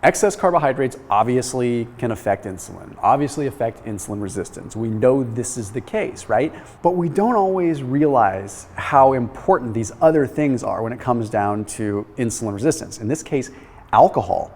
excess carbohydrates obviously can affect insulin, obviously affect insulin resistance. We know this is the case, right? But we don't always realize how important these other things are when it comes down to insulin resistance. In this case, alcohol.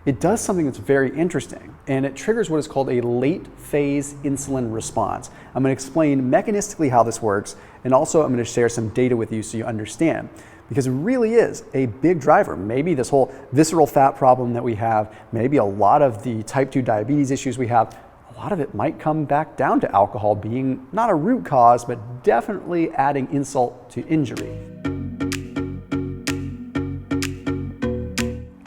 It does something that's very interesting, and it triggers what is called a late phase insulin response. I'm going to explain mechanistically how this works, and also I'm going to share some data with you so you understand, because it really is a big driver. Maybe this whole visceral fat problem that we have, maybe a lot of the type 2 diabetes issues we have, a lot of it might come back down to alcohol being not a root cause, but definitely adding insult to injury.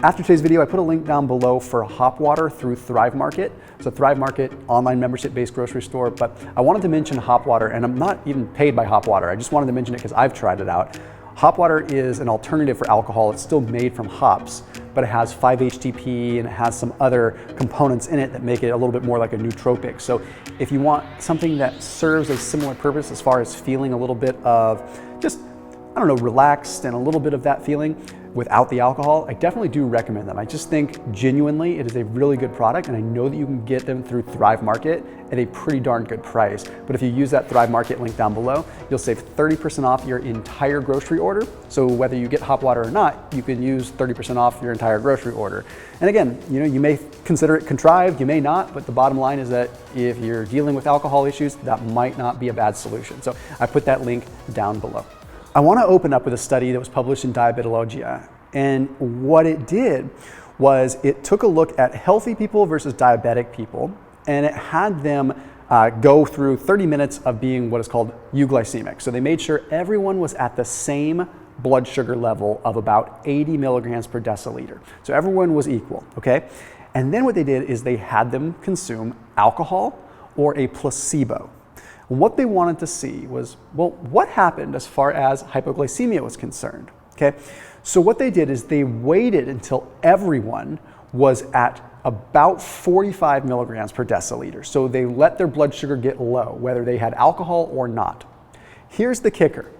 After today's video, I put a link down below for Hop Water through Thrive Market. So Thrive Market, online membership-based grocery store, but I wanted to mention Hop Water, and I'm not even paid by Hop Water. I just wanted to mention it because I've tried it out. Hop Water is an alternative for alcohol. It's still made from hops, but it has 5-HTP and it has some other components in it that make it a little bit more like a nootropic. So if you want something that serves a similar purpose as far as feeling a little bit of just, I don't know, relaxed and a little bit of that feeling without the alcohol, I definitely do recommend them. I just think genuinely it is a really good product, and I know that you can get them through Thrive Market at a pretty darn good price. But if you use that Thrive Market link down below, you'll save 30% off your entire grocery order. So whether you get Hop Water or not, you can use 30% off your entire grocery order. And again, you may consider it contrived, you may not, but the bottom line is that if you're dealing with alcohol issues, that might not be a bad solution. So I put that link down below. I want to open up with a study that was published in Diabetologia, and what it did was it took a look at healthy people versus diabetic people, and it had them go through 30 minutes of being what is called euglycemic. So they made sure everyone was at the same blood sugar level of about 80 milligrams per deciliter. So everyone was equal, okay? And then what they did is they had them consume alcohol or a placebo. What they wanted to see was, well, what happened as far as hypoglycemia was concerned, okay? So what they did is they waited until everyone was at about 45 milligrams per deciliter. So they let their blood sugar get low, whether they had alcohol or not. Here's the kicker.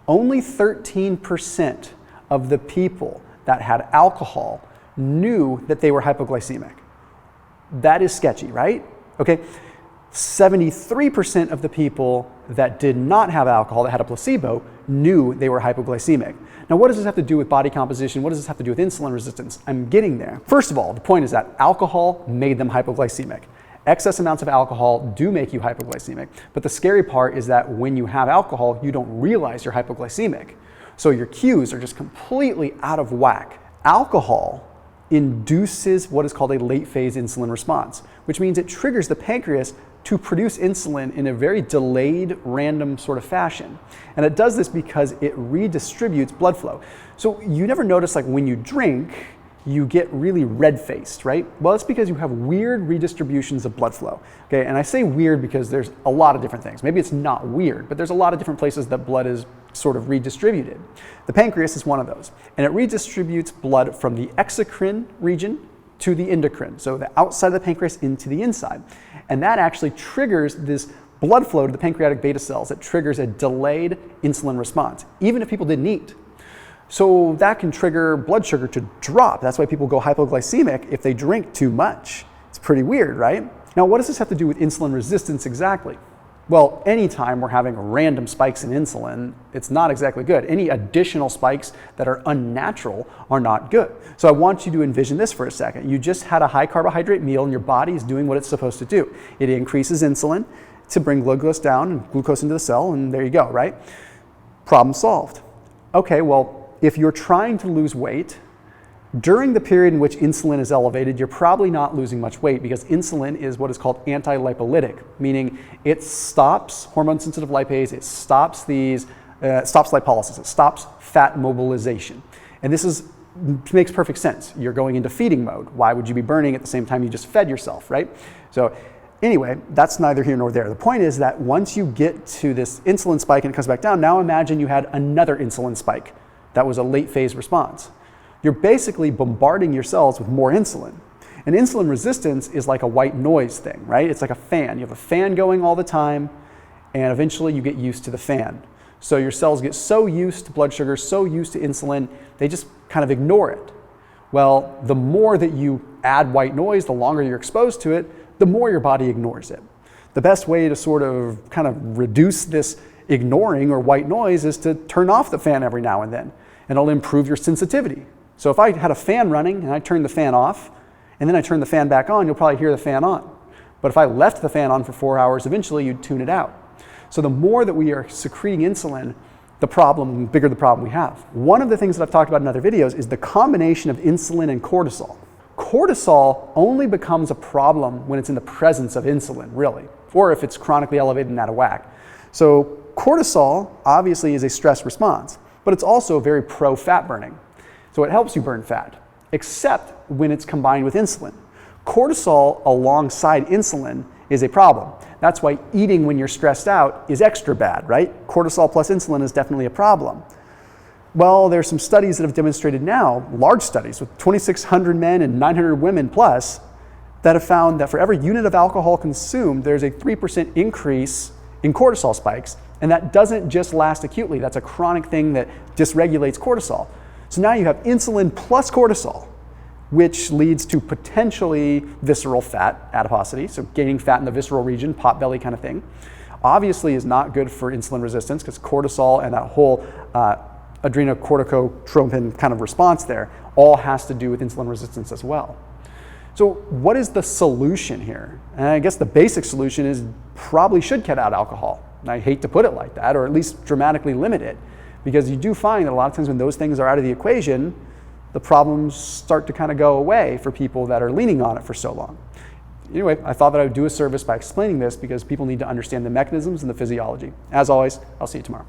Only 13% of the people that had alcohol knew that they were hypoglycemic. That is sketchy, right? Okay. 73% of the people that did not have alcohol, that had a placebo, knew they were hypoglycemic. Now, what does this have to do with body composition? What does this have to do with insulin resistance? I'm getting there. First of all, the point is that alcohol made them hypoglycemic. Excess amounts of alcohol do make you hypoglycemic, but the scary part is that when you have alcohol, you don't realize you're hypoglycemic. So your cues are just completely out of whack. Alcohol induces what is called a late phase insulin response, which means it triggers the pancreas to produce insulin in a very delayed, random sort of fashion. And it does this because it redistributes blood flow. So you never notice, like when you drink, you get really red-faced, right? Well, it's because you have weird redistributions of blood flow, okay? And I say weird because there's a lot of different things. Maybe it's not weird, but there's a lot of different places that blood is sort of redistributed. The pancreas is one of those, and it redistributes blood from the exocrine region to the endocrine, so the outside of the pancreas into the inside. And that actually triggers this blood flow to the pancreatic beta cells. It triggers a delayed insulin response, even if people didn't eat. So that can trigger blood sugar to drop. That's why people go hypoglycemic if they drink too much. It's pretty weird, right? Now, what does this have to do with insulin resistance exactly? Well, anytime we're having random spikes in insulin, it's not exactly good. Any additional spikes that are unnatural are not good. So I want you to envision this for a second. You just had a high carbohydrate meal and your body is doing what it's supposed to do. It increases insulin to bring glucose down and glucose into the cell, and there you go, right? Problem solved. Okay, well, if you're trying to lose weight, during the period in which insulin is elevated, you're probably not losing much weight because insulin is what is called anti-lipolytic, meaning it stops hormone-sensitive lipase, it stops stops lipolysis, it stops fat mobilization. And this makes perfect sense. You're going into feeding mode. Why would you be burning at the same time you just fed yourself, right? So anyway, that's neither here nor there. The point is that once you get to this insulin spike and it comes back down, now imagine you had another insulin spike. That was a late phase response. You're basically bombarding your cells with more insulin. And insulin resistance is like a white noise thing, right? It's like a fan. You have a fan going all the time, and eventually you get used to the fan. So your cells get so used to blood sugar, so used to insulin, they just kind of ignore it. Well, the more that you add white noise, the longer you're exposed to it, the more your body ignores it. The best way to sort of kind of reduce this ignoring or white noise is to turn off the fan every now and then, and it'll improve your sensitivity. So if I had a fan running and I turned the fan off, and then I turned the fan back on, you'll probably hear the fan on. But if I left the fan on for 4 hours, eventually you'd tune it out. So the more that we are secreting insulin, the bigger the problem we have. One of the things that I've talked about in other videos is the combination of insulin and cortisol. Cortisol only becomes a problem when it's in the presence of insulin, really, or if it's chronically elevated and out of whack. So cortisol obviously is a stress response, but it's also very pro-fat burning. So it helps you burn fat, except when it's combined with insulin. Cortisol alongside insulin is a problem. That's why eating when you're stressed out is extra bad, right? Cortisol plus insulin is definitely a problem. Well, there's some studies that have demonstrated now, large studies with 2,600 men and 900 women plus, that have found that for every unit of alcohol consumed, there's a 3% increase in cortisol spikes. And that doesn't just last acutely. That's a chronic thing that dysregulates cortisol. So now you have insulin plus cortisol, which leads to potentially visceral fat adiposity, so gaining fat in the visceral region, pot belly kind of thing. Obviously is not good for insulin resistance because cortisol and that whole adrenocorticotropin kind of response there all has to do with insulin resistance as well. So what is the solution here? And I guess the basic solution is probably should cut out alcohol. And I hate to put it like that, or at least dramatically limit it, because you do find that a lot of times when those things are out of the equation, the problems start to kind of go away for people that are leaning on it for so long. Anyway, I thought that I would do a service by explaining this because people need to understand the mechanisms and the physiology. As always, I'll see you tomorrow.